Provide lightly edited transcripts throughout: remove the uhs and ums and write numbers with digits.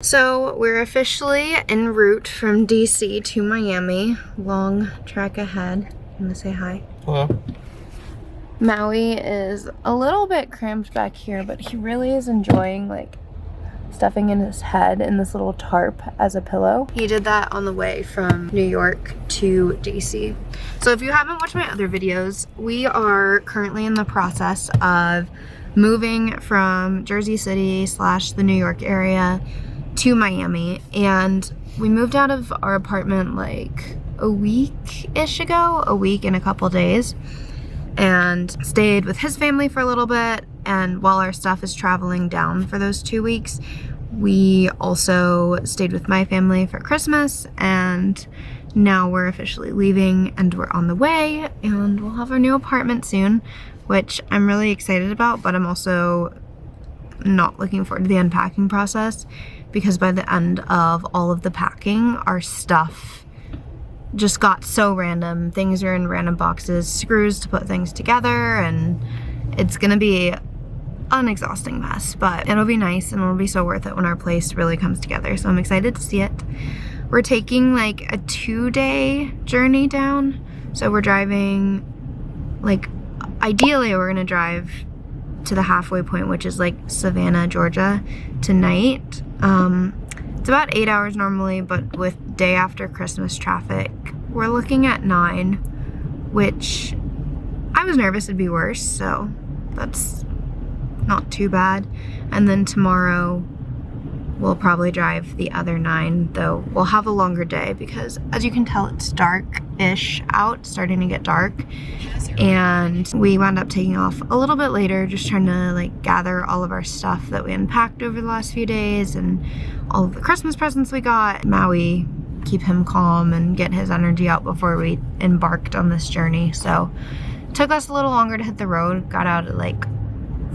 So we're officially en route from DC to Miami. Long trek ahead. I'm gonna say hi. Hello. Maui is a little bit cramped back here, but he really is enjoying like stuffing in his head in this little tarp as a pillow. He did that on the way from New York to DC. So if you haven't watched my other videos, we are currently in the process of moving from Jersey City / the New York area to Miami, and we moved out of our apartment like a week-ish ago, a week and a couple days, and stayed with his family for a little bit. And while our stuff is traveling down for those 2 weeks, we also stayed with my family for Christmas, and now we're officially leaving and we're on the way, and we'll have our new apartment soon, which I'm really excited about, but I'm also not looking forward to the unpacking process, because by the end of all of the packing, our stuff just got so random. Things are in random boxes, screws to put things together, and it's gonna be an exhausting mess, but it'll be nice and it'll be so worth it when our place really comes together. So I'm excited to see it. We're taking like a 2-day journey down. So we're driving, like, ideally we're gonna drive to the halfway point, which is like Savannah, Georgia, tonight. It's about 8 hours normally, but with day after Christmas traffic, we're looking at 9, which I was nervous it'd be worse, so that's not too bad. And then tomorrow we'll probably drive the other 9, though we'll have a longer day because, as you can tell, it's dark-ish out, starting to get dark. And we wound up taking off a little bit later, just trying to like gather all of our stuff that we unpacked over the last few days and all of the Christmas presents we got. Maui, keep him calm and get his energy out before we embarked on this journey. So it took us a little longer to hit the road. Got out at like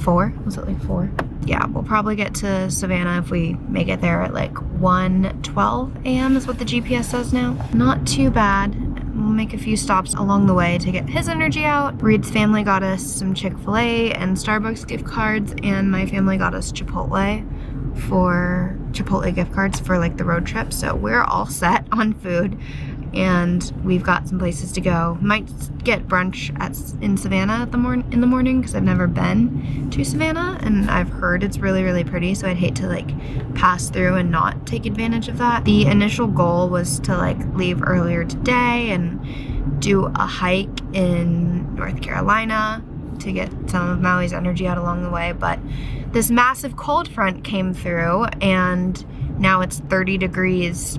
4. Was it like 4? Yeah, we'll probably get to Savannah if we make it there at like 1:12 a.m. is what the GPS says now. Not too bad. We'll make a few stops along the way to get his energy out. Reed's family got us some Chick-fil-A and Starbucks gift cards, and my family got us Chipotle gift cards for like the road trip. So we're all set on food, and we've got some places to go. Might get brunch in Savannah in the morning because I've never been to Savannah, and I've heard it's really, really pretty, so I'd hate to like pass through and not take advantage of that. The initial goal was to like leave earlier today and do a hike in North Carolina to get some of Maui's energy out along the way, but this massive cold front came through, and now it's 30 degrees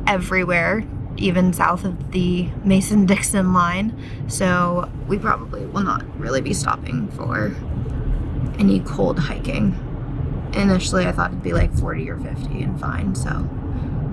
everywhere, even south of the Mason-Dixon line. So we probably will not really be stopping for any cold hiking. Initially I thought it'd be like 40 or 50 and fine, so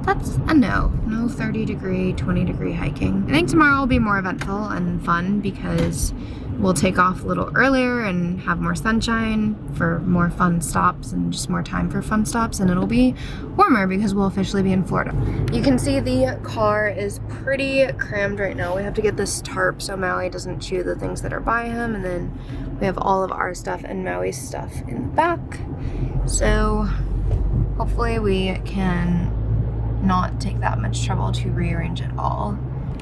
that's a no 30 degree, 20 degree hiking. I think tomorrow will be more eventful and fun because we'll take off a little earlier and have more sunshine for more fun stops and just more time for fun stops, and it'll be warmer because we'll officially be in Florida. You can see the car is pretty crammed right now. We have to get this tarp so Maui doesn't chew the things that are by him, and then we have all of our stuff and Maui's stuff in the back. So hopefully we can not take that much trouble to rearrange it all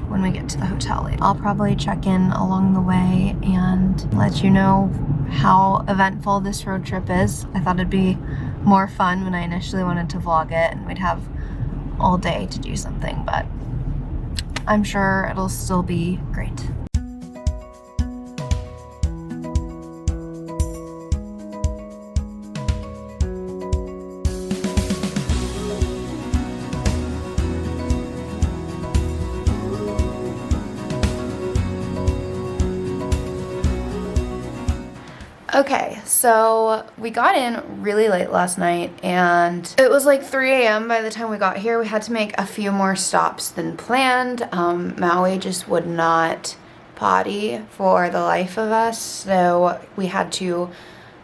when we get to the hotel later. I'll probably check in along the way and let you know how eventful this road trip is. I thought it'd be more fun when I initially wanted to vlog it and we'd have all day to do something, but I'm sure it'll still be great. Okay, so we got in really late last night and it was like 3 a.m. by the time we got here. We had to make a few more stops than planned. Maui just would not potty for the life of us, so we had to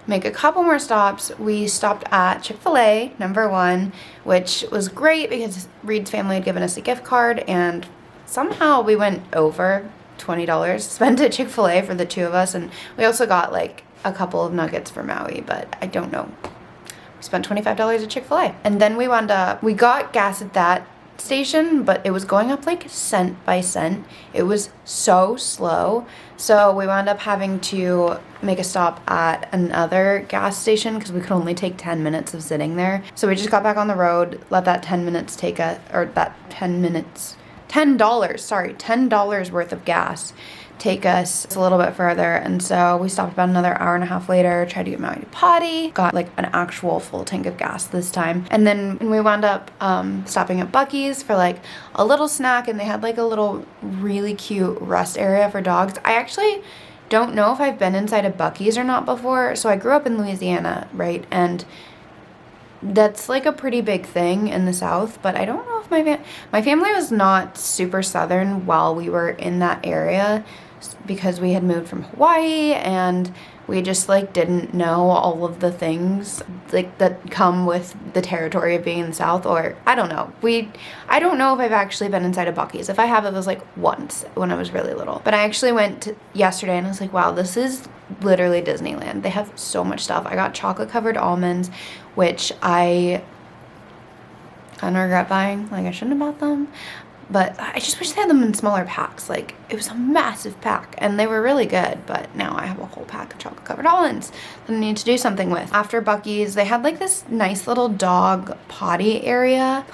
make a couple more stops. We stopped at Chick-fil-A, #1, which was great because Reed's family had given us a gift card, and somehow we went over $20 spent at Chick-fil-A for the 2 of us, and we also got like a couple of nuggets for Maui, but I don't know We spent $25 at Chick-fil-A. And then we got gas at that station, but it was going up like cent by cent. It was so slow. So we wound up having to make a stop at another gas station because we could only take 10 minutes of sitting there. So we just got back on the road, let that 10 minutes take $10 worth of gas take us a little bit further. And so we stopped about another hour and a half later, tried to get Maui to potty, got like an actual full tank of gas this time. And then we wound up stopping at Buc-ee's for like a little snack, and they had like a little really cute rest area for dogs. I actually don't know if I've been inside a Buc-ee's or not before. So I grew up in Louisiana, right? And that's like a pretty big thing in the South, but I don't know if my family was not super Southern while we were in that area, because we had moved from Hawaii and we just like didn't know all of the things like that come with the territory of being in the South. Or I don't know. I don't know if I've actually been inside a Buc-ee's. If I have, it was like once when I was really little. But I actually went yesterday and I was like, wow, this is literally Disneyland. They have so much stuff. I got chocolate covered almonds, which I kind of regret buying. Like, I shouldn't have bought them, but I just wish they had them in smaller packs. Like, it was a massive pack and they were really good, but now I have a whole pack of chocolate covered almonds that I need to do something with. After Buc-ee's, they had like this nice little dog potty area,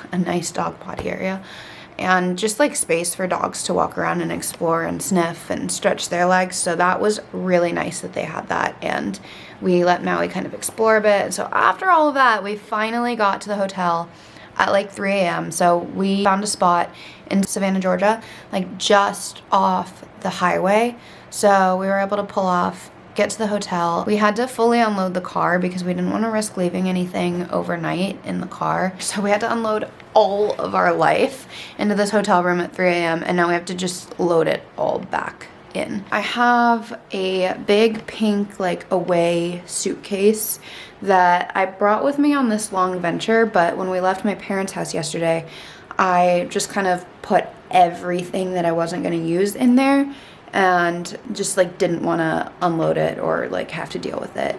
and just like space for dogs to walk around and explore and sniff and stretch their legs. So that was really nice that they had that, and we let Maui kind of explore a bit. So after all of that, we finally got to the hotel at like 3 a.m. So we found a spot in Savannah, Georgia, like just off the highway. So we were able to pull off, get to the hotel. We had to fully unload the car because we didn't want to risk leaving anything overnight in the car. So we had to unload all of our life into this hotel room at 3 a.m. and now we have to just load it all back in. I have a big pink like away suitcase that I brought with me on this long venture, but when we left my parents' house yesterday, I just kind of put everything that I wasn't going to use in there and just like didn't want to unload it or like have to deal with it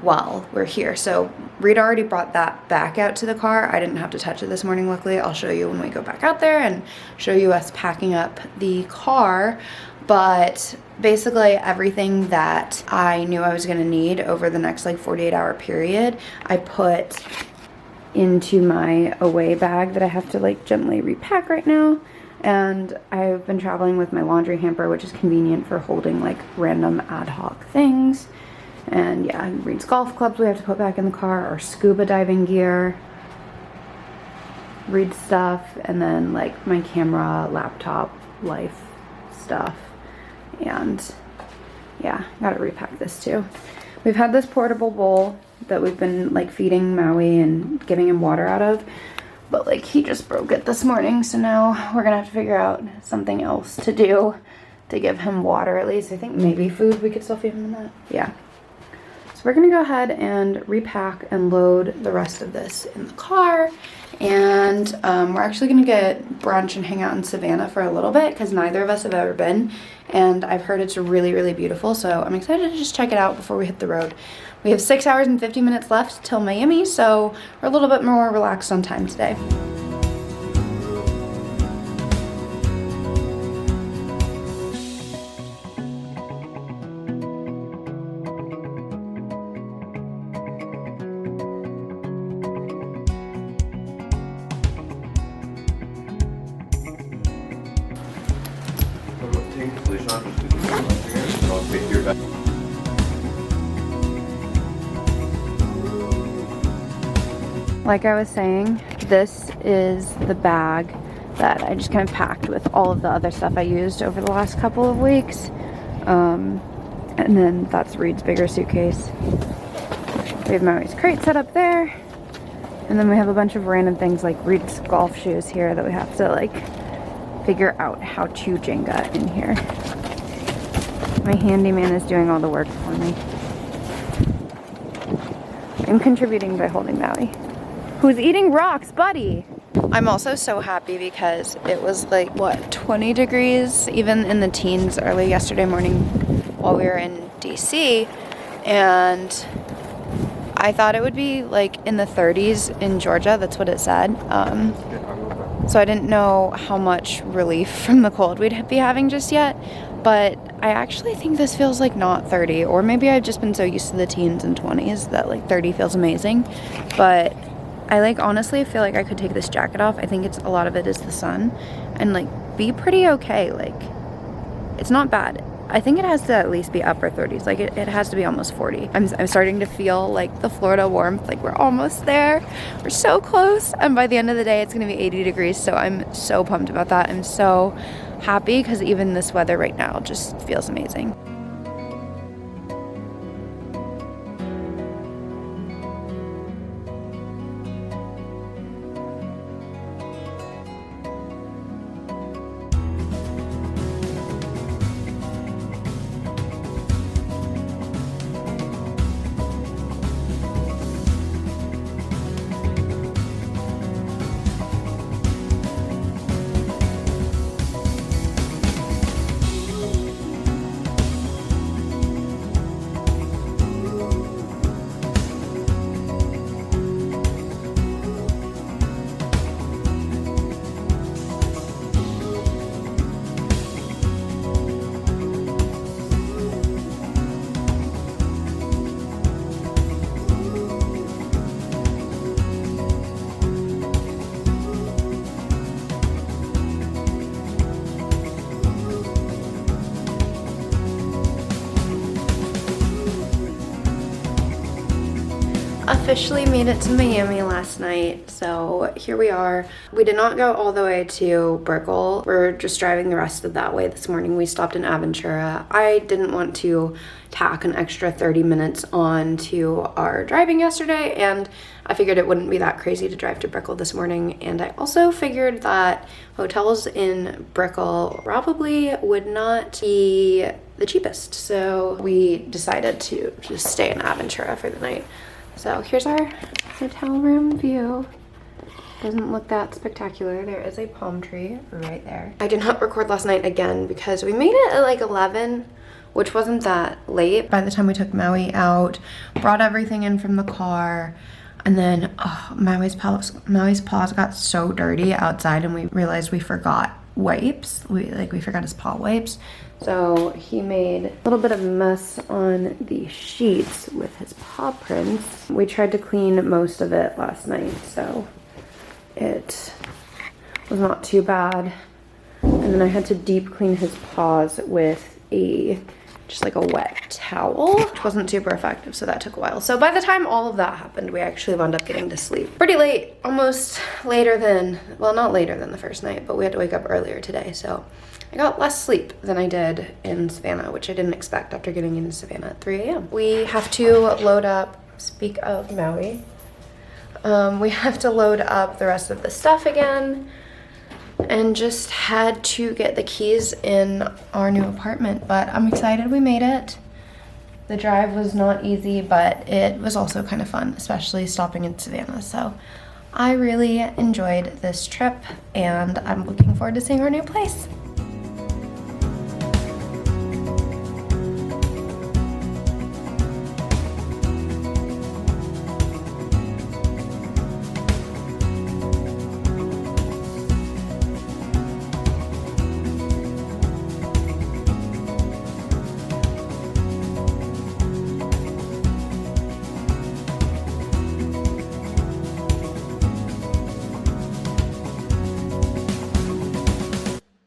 while we're here. So Rita already brought that back out to the car. I didn't have to touch it this morning, luckily. I'll show you when we go back out there and show you us packing up the car. But basically everything that I knew I was gonna need over the next like 48-hour period, I put into my away bag that I have to like gently repack right now. And I've been traveling with my laundry hamper, which is convenient for holding like random ad hoc things. And yeah, Reed's golf clubs we have to put back in the car, our scuba diving gear, Reed's stuff, and then like my camera, laptop, life stuff. And yeah, gotta repack this too. We've had this portable bowl that we've been like feeding Maui and giving him water out of, but like he just broke it this morning, so now we're gonna have to figure out something else to do to give him water at least. I think maybe food, we could still feed him in that. Yeah. So we're gonna go ahead and repack and load the rest of this in the car. And we're actually gonna get brunch and hang out in Savannah for a little bit because neither of us have ever been. And I've heard it's really, really beautiful. So I'm excited to just check it out before we hit the road. We have 6 hours and 50 minutes left till Miami, so we're a little bit more relaxed on time today. Like I was saying, this is the bag that I just kind of packed with all of the other stuff I used over the last couple of weeks. And then that's Reed's bigger suitcase. We have Maui's crate set up there. And then we have a bunch of random things like Reed's golf shoes here that we have to like figure out how to Jenga in here. My handyman is doing all the work for me. I'm contributing by holding Maui, who's eating rocks, buddy. I'm also so happy because it was like, what, 20 degrees, even in the teens early yesterday morning while we were in DC. And I thought it would be like in the 30s in Georgia. That's what it said. So I didn't know how much relief from the cold we'd be having just yet. But I actually think this feels like not 30, or maybe I've just been so used to the teens and 20s that like 30 feels amazing. But I like honestly feel like I could take this jacket off. I think it's a lot of it is the sun, and like be pretty okay. Like it's not bad. I think it has to at least be upper 30s. Like it has to be almost 40. I'm starting to feel like the Florida warmth. Like we're almost there. We're so close. And by the end of the day, it's gonna be 80 degrees. So I'm so pumped about that. I'm so happy because even this weather right now just feels amazing. Officially made it to Miami last night, so here we are. We did not go all the way to Brickell. We're just driving the rest of that way this morning. We stopped in Aventura. I didn't want to tack an extra 30 minutes on to our driving yesterday, and I figured it wouldn't be that crazy to drive to Brickell this morning. And I also figured that hotels in Brickell probably would not be the cheapest, so we decided to just stay in Aventura for the night. So here's our hotel room view. Doesn't look that spectacular. There is a palm tree right there. I did not record last night again because we made it at like 11, which wasn't that late. By the time we took Maui out, brought everything in from the car, and then Maui's paws got so dirty outside, and we realized we forgot wipes. We forgot his paw wipes. So he made a little bit of a mess on the sheets with his paw prints. We tried to clean most of it last night, so it was not too bad. And then I had to deep clean his paws with just like a wet towel, which wasn't super effective, so that took a while. So by the time all of that happened, we actually wound up getting to sleep pretty late, almost later than, well, not later than the first night, but we had to wake up earlier today, so I got less sleep than I did in Savannah, which I didn't expect after getting into Savannah at 3 a.m. We have to load up, speak of Maui, we have to load up the rest of the stuff again, and just had to get the keys in our new apartment. But I'm excited we made it. The drive was not easy, but it was also kind of fun, especially stopping in Savannah. So I really enjoyed this trip, and I'm looking forward to seeing our new place.